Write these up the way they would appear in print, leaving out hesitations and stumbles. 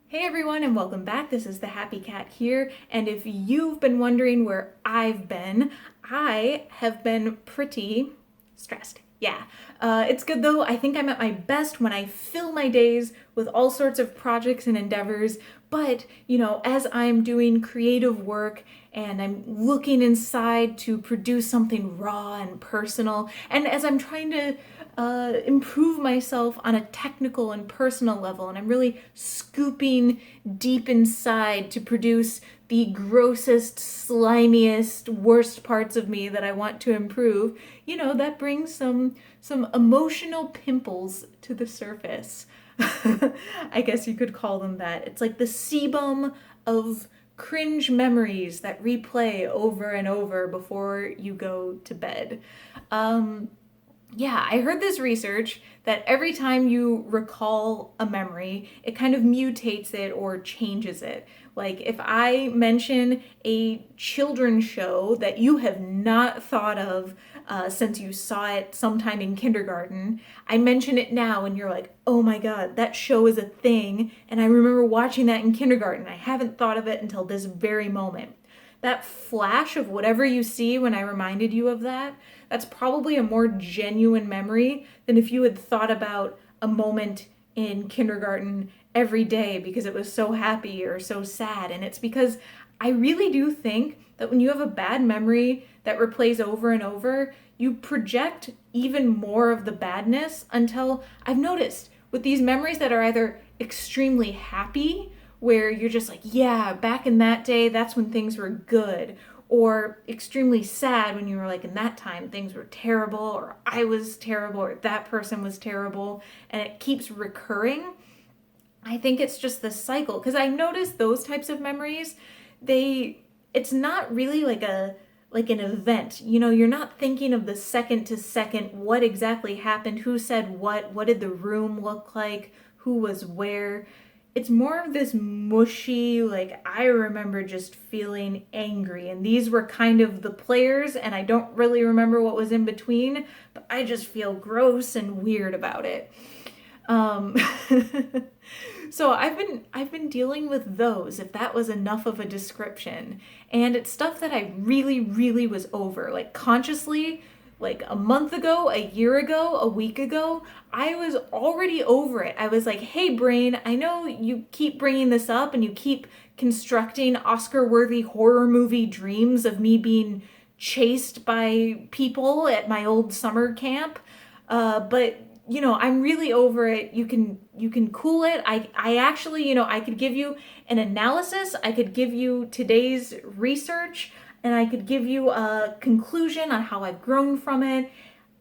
Hey everyone, and welcome back. This is the Happy Cat here, and if you've been wondering where I've been, I have been pretty stressed. Yeah. It's good though. I think I'm at my best when I fill my days with all sorts of projects and endeavors. But, as I'm doing creative work and I'm looking inside to produce something raw and personal, and as I'm trying to improve myself on a technical and personal level, and I'm really scooping deep inside to produce the grossest, slimiest, worst parts of me that I want to improve, that brings some emotional pimples to the surface. I guess you could call them that. It's like the sebum of cringe memories that replay over and over before you go to bed. Yeah, I heard this research that every time you recall a memory, it kind of mutates it or changes it. Like if I mention a children's show that you have not thought of since you saw it sometime in kindergarten, I mention it now and you're like, oh my God, that show is a thing. And I remember watching that in kindergarten. I haven't thought of it until this very moment. That flash of whatever you see when I reminded you of that, that's probably a more genuine memory than if you had thought about a moment in kindergarten every day because it was so happy or so sad. And it's because I really do think that when you have a bad memory that replays over and over, you project even more of the badness until I've noticed with these memories that are either extremely happy, where you're just like, yeah, back in that day, that's when things were good, or extremely sad when you were like, in that time things were terrible, or I was terrible, or that person was terrible, and it keeps recurring. I think it's just this cycle because I noticed those types of memories, it's not really like an event. You're not thinking of the second to second what exactly happened, who said what did the room look like, who was where. It's more of this mushy, like I remember just feeling angry, and these were kind of the players, and I don't really remember what was in between, but I just feel gross and weird about it. Um, so I've been dealing with those, if that was enough of a description. And it's stuff that I really, really was over. Like consciously, like a month ago, a year ago, a week ago, I was already over it. I was like, hey, brain, I know you keep bringing this up and you keep constructing Oscar worthy horror movie dreams of me being chased by people at my old summer camp. But I'm really over it. You can cool it. I actually, I could give you an analysis. I could give you today's research, and I could give you a conclusion on how I've grown from it.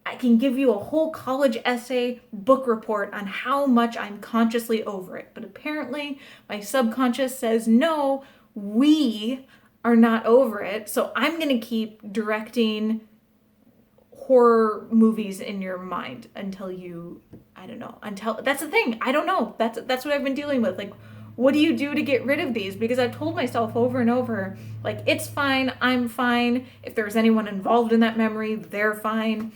I can give you a whole college essay book report on how much I'm consciously over it. But apparently my subconscious says, no, we are not over it. So I'm going to keep directing horror movies in your mind until I don't know, until that's the thing. I don't know. That's what I've been dealing with. Like, what do you do to get rid of these? Because I've told myself over and over, like, it's fine, I'm fine. If there's anyone involved in that memory, they're fine.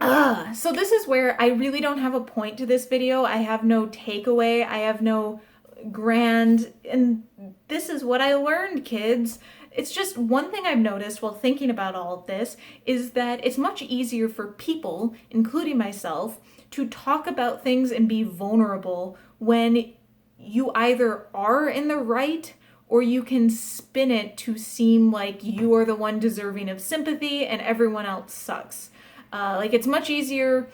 So this is where I really don't have a point to this video. I have no takeaway. I have no grand, and this is what I learned, kids. It's just one thing I've noticed while thinking about all of this is that it's much easier for people, including myself, to talk about things and be vulnerable when you either are in the right or you can spin it to seem like you are the one deserving of sympathy and everyone else sucks. Like it's much easier.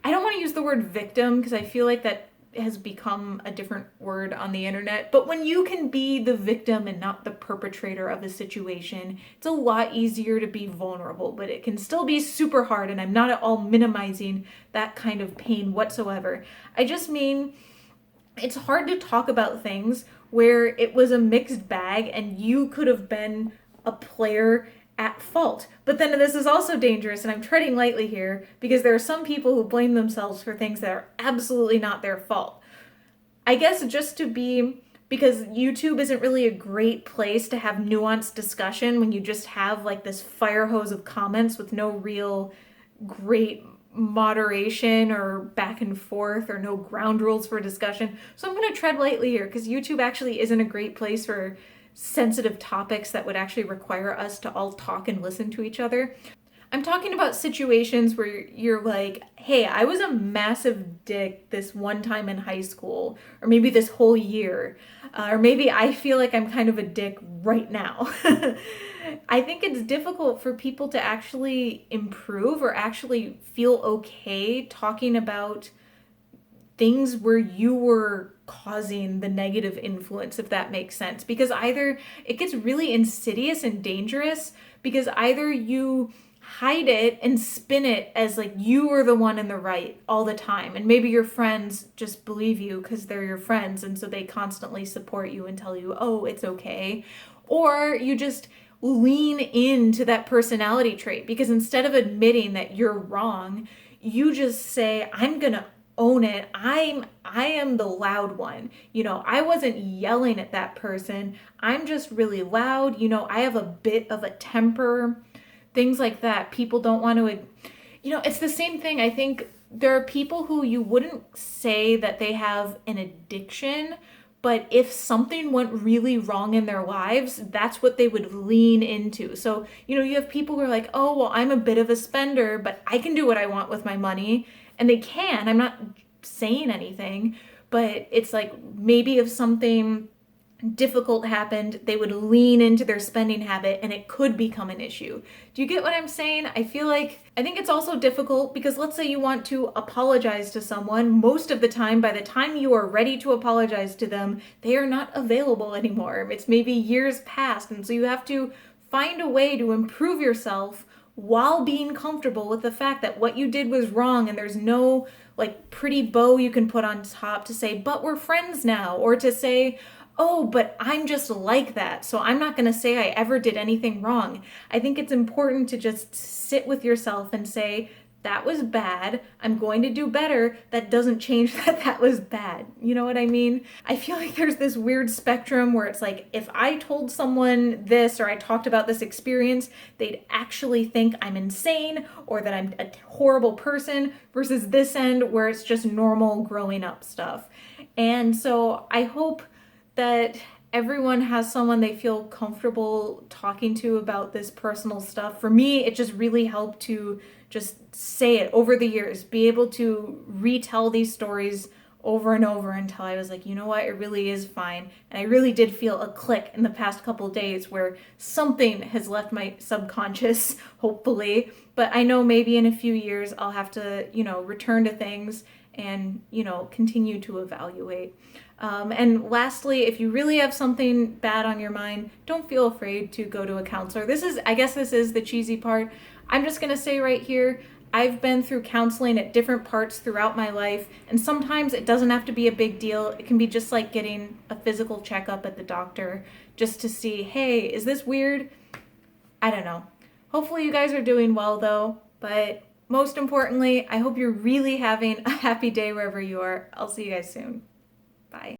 I don't want to use the word victim because I feel like that has become a different word on the internet, but when you can be the victim and not the perpetrator of a situation, it's a lot easier to be vulnerable, but it can still be super hard, and I'm not at all minimizing that kind of pain whatsoever. I just mean it's hard to talk about things where it was a mixed bag and you could have been a player at fault. But then this is also dangerous, and I'm treading lightly here because there are some people who blame themselves for things that are absolutely not their fault. I guess because YouTube isn't really a great place to have nuanced discussion when you just have like this fire hose of comments with no real great moderation or back and forth or no ground rules for discussion. So I'm going to tread lightly here because YouTube actually isn't a great place for sensitive topics that would actually require us to all talk and listen to each other. I'm talking about situations where you're like, hey, I was a massive dick this one time in high school, or maybe this whole year, or maybe I feel like I'm kind of a dick right now. I think it's difficult for people to actually improve or actually feel okay talking about things where you were causing the negative influence, if that makes sense. Because either it gets really insidious and dangerous because either you hide it and spin it as like you were the one in the right all the time, and maybe your friends just believe you because they're your friends and so they constantly support you and tell you, oh, it's okay. Or you just lean into that personality trait because instead of admitting that you're wrong, you just say, I'm gonna own it. I am the loud one. I wasn't yelling at that person. I'm just really loud. I have a bit of a temper. Things like that. People don't want to, it's the same thing. I think there are people who you wouldn't say that they have an addiction, but if something went really wrong in their lives, that's what they would lean into. So, you have people who are like, oh, well, I'm a bit of a spender, but I can do what I want with my money. And they can. I'm not saying anything, but it's like maybe if something difficult happened, they would lean into their spending habit and it could become an issue. Do you get what I'm saying? I think it's also difficult because let's say you want to apologize to someone. Most of the time, by the time you are ready to apologize to them, they are not available anymore. It's maybe years past. And so you have to find a way to improve yourself while being comfortable with the fact that what you did was wrong and there's no like pretty bow you can put on top to say, but we're friends now, or to say, oh, but I'm just like that, so I'm not going to say I ever did anything wrong. I think it's important to just sit with yourself and say, that was bad. I'm going to do better. That doesn't change that was bad. You know what I mean? I feel like there's this weird spectrum where it's like, if I told someone this or I talked about this experience, they'd actually think I'm insane or that I'm a horrible person, versus this end where it's just normal growing up stuff. And so I hope that everyone has someone they feel comfortable talking to about this personal stuff. For me, it just really helped to just say it over the years, be able to retell these stories over and over until I was like, you know what, it really is fine. And I really did feel a click in the past couple of days where something has left my subconscious, hopefully. But I know maybe in a few years I'll have to, return to things and, continue to evaluate. And lastly, if you really have something bad on your mind, don't feel afraid to go to a counselor. I guess this is the cheesy part. I'm just going to say right here, I've been through counseling at different parts throughout my life, and sometimes it doesn't have to be a big deal. It can be just like getting a physical checkup at the doctor just to see, hey, is this weird? I don't know. Hopefully you guys are doing well though, but most importantly, I hope you're really having a happy day wherever you are. I'll see you guys soon. Bye.